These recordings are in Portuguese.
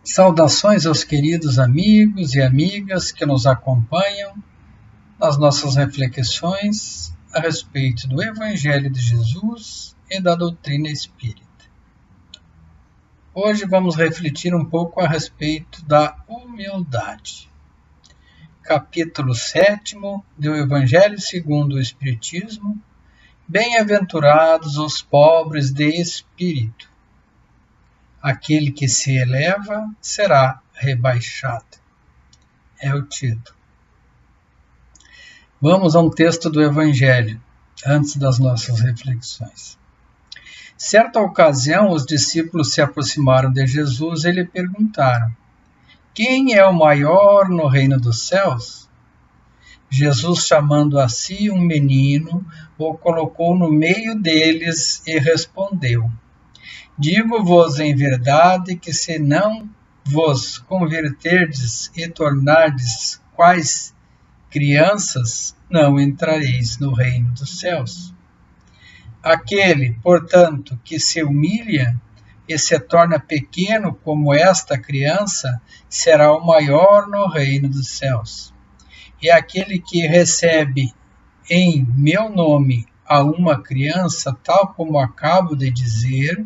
Saudações aos queridos amigos e amigas que nos acompanham nas nossas reflexões a respeito do Evangelho de Jesus e da doutrina espírita. Hoje vamos refletir um pouco a respeito da humildade. Capítulo 7 do Evangelho segundo o Espiritismo. Bem-aventurados os pobres de espírito. Aquele que se eleva será rebaixado. É o título. Vamos a um texto do Evangelho, antes das nossas reflexões. Certa ocasião, os discípulos se aproximaram de Jesus e lhe perguntaram: quem é o maior no reino dos céus? Jesus, chamando a si um menino, o colocou no meio deles e respondeu: digo-vos em verdade que se não vos converterdes e tornardes quais crianças, não entrareis no reino dos céus. Aquele, portanto, que se humilha e se torna pequeno como esta criança, será o maior no reino dos céus. E aquele que recebe em meu nome a uma criança, tal como acabo de dizer,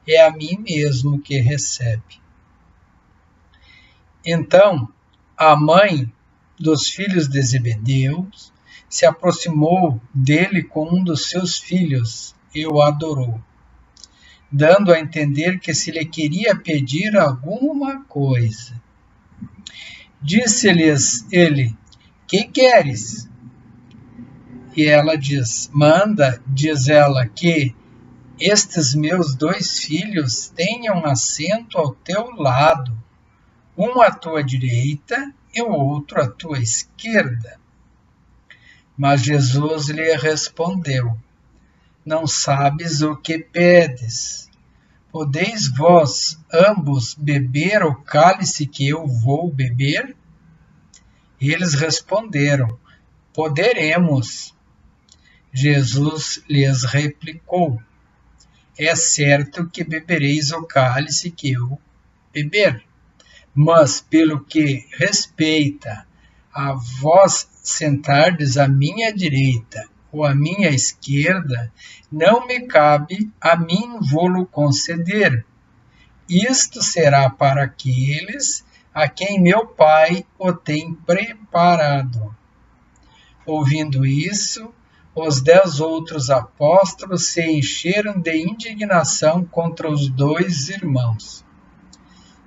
é a mim mesmo que recebe. Então, a mãe dos filhos de Zebedeu se aproximou dele com um dos seus filhos e o adorou, dando a entender que se lhe queria pedir alguma coisa. Disse-lhes ele: que queres? E ela diz: manda, diz ela, que estes meus 2 filhos tenham assento ao teu lado, um à tua direita e o outro à tua esquerda. Mas Jesus lhe respondeu: não sabes o que pedes. Podeis vós ambos beber o cálice que eu vou beber? Eles responderam: poderemos. Jesus lhes replicou: é certo que bebereis o cálice que eu beber, mas pelo que respeita a vós sentardes à minha direita ou à minha esquerda, não me cabe a mim vô-lo conceder. Isto será para aqueles a quem meu Pai o tem preparado. Ouvindo isso, os 10 outros apóstolos se encheram de indignação contra os 2 irmãos.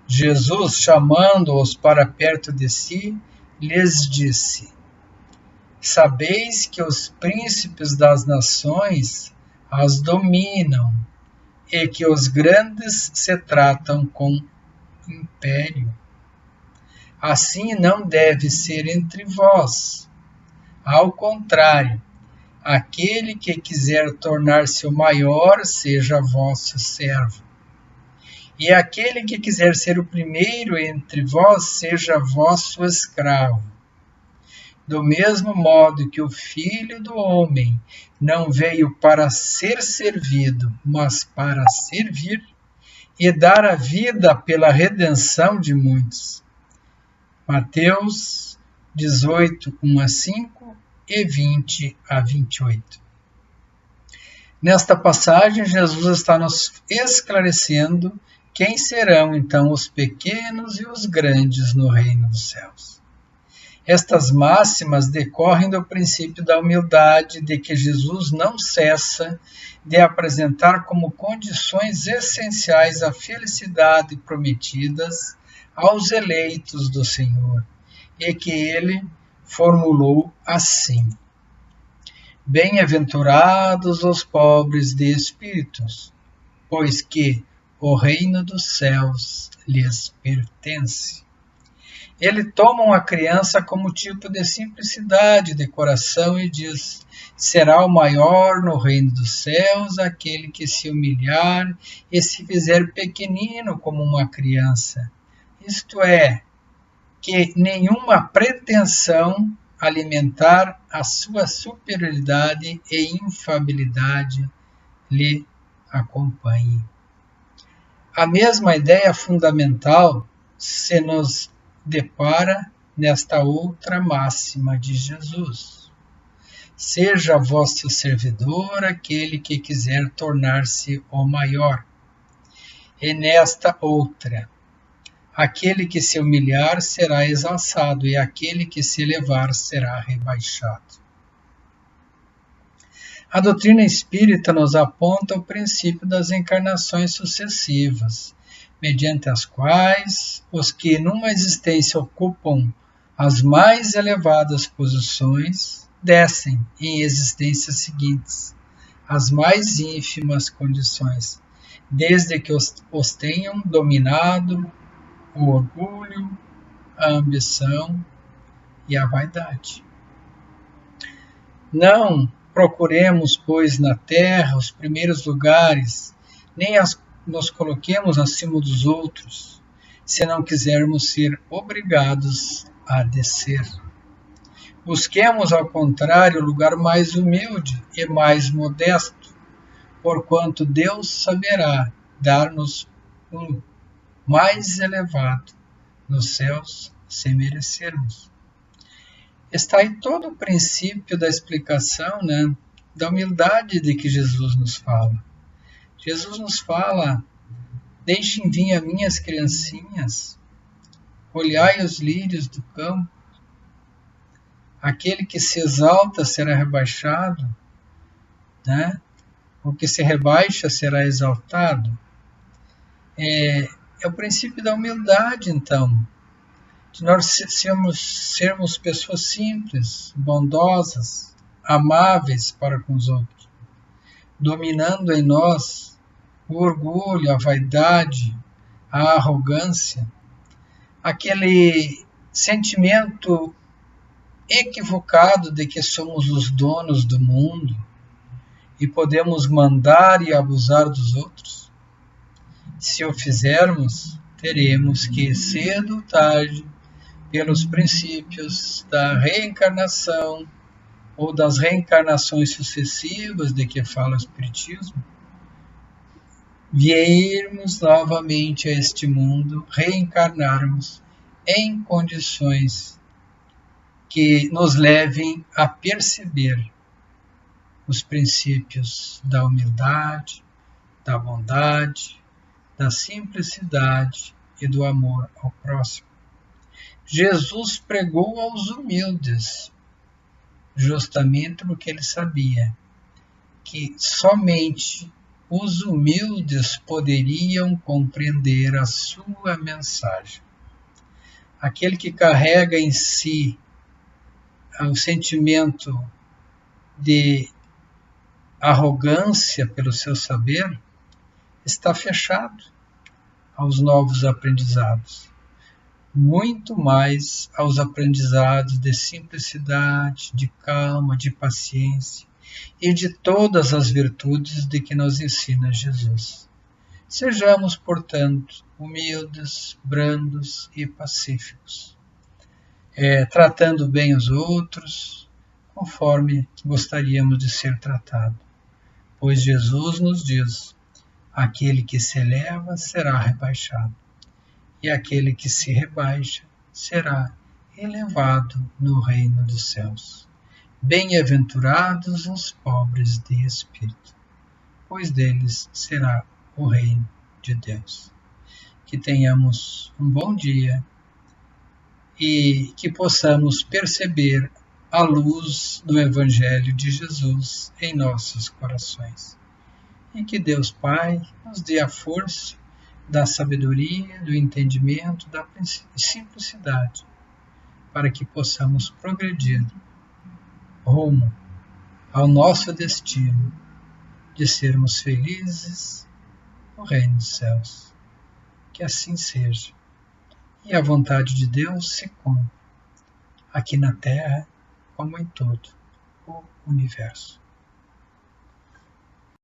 Jesus, chamando-os para perto de si, lhes disse: sabeis que os príncipes das nações as dominam e que os grandes se tratam com império. Assim não deve ser entre vós. Ao contrário, aquele que quiser tornar-se o maior, seja vosso servo. E aquele que quiser ser o primeiro entre vós, seja vosso escravo. Do mesmo modo que o Filho do Homem não veio para ser servido, mas para servir e dar a vida pela redenção de muitos. Mateus 18, 1-5 e 20-28. Nesta passagem, Jesus está nos esclarecendo quem serão então os pequenos e os grandes no reino dos céus. Estas máximas decorrem do princípio da humildade, de que Jesus não cessa de apresentar como condições essenciais a felicidade prometidas aos eleitos do Senhor, e que ele formulou assim: bem-aventurados os pobres de espíritos, pois que o reino dos céus lhes pertence. Ele toma uma criança como tipo de simplicidade de coração e diz: será o maior no reino dos céus aquele que se humilhar e se fizer pequenino como uma criança. Isto é, que nenhuma pretensão alimentar a sua superioridade e infabilidade lhe acompanhe. A mesma ideia fundamental se nos depara nesta outra máxima de Jesus: seja vosso servidor aquele que quiser tornar-se o maior. E nesta outra: aquele que se humilhar será exalçado, e aquele que se elevar será rebaixado. A doutrina espírita nos aponta o princípio das encarnações sucessivas, mediante as quais os que numa existência ocupam as mais elevadas posições descem em existências seguintes às mais ínfimas condições, desde que os tenham dominado o orgulho, a ambição e a vaidade. Não procuremos, pois, na terra os primeiros lugares, nem nos coloquemos acima dos outros, se não quisermos ser obrigados a descer. Busquemos, ao contrário, o lugar mais humilde e mais modesto, porquanto Deus saberá dar-nos um mais elevado nos céus, sem merecermos. Está aí todo o princípio da explicação, da humildade de que Jesus nos fala. Jesus nos fala: deixem vir a minhas criancinhas, olhai os lírios do campo, aquele que se exalta será rebaixado, o que se rebaixa será exaltado. É o princípio da humildade, então, de nós sermos pessoas simples, bondosas, amáveis para com os outros, dominando em nós o orgulho, a vaidade, a arrogância, aquele sentimento equivocado de que somos os donos do mundo e podemos mandar e abusar dos outros. Se o fizermos, teremos que, cedo ou tarde, pelos princípios da reencarnação ou das reencarnações sucessivas de que fala o Espiritismo, virmos novamente a este mundo, reencarnarmos em condições que nos levem a perceber os princípios da humildade, da bondade, da simplicidade e do amor ao próximo. Jesus pregou aos humildes, justamente porque ele sabia que somente os humildes poderiam compreender a sua mensagem. Aquele que carrega em si o sentimento de arrogância pelo seu saber está fechado aos novos aprendizados, muito mais aos aprendizados de simplicidade, de calma, de paciência e de todas as virtudes de que nos ensina Jesus. Sejamos, portanto, humildes, brandos e pacíficos, tratando bem os outros, conforme gostaríamos de ser tratado. Pois Jesus nos diz: aquele que se eleva será rebaixado, e aquele que se rebaixa será elevado no reino dos céus. Bem-aventurados os pobres de espírito, pois deles será o reino de Deus. Que tenhamos um bom dia e que possamos perceber a luz do Evangelho de Jesus em nossos corações. E que Deus Pai nos dê a força da sabedoria, do entendimento, da simplicidade, para que possamos progredir rumo ao nosso destino de sermos felizes no reino dos céus. Que assim seja, e a vontade de Deus se cumpra, aqui na Terra como em todo o universo.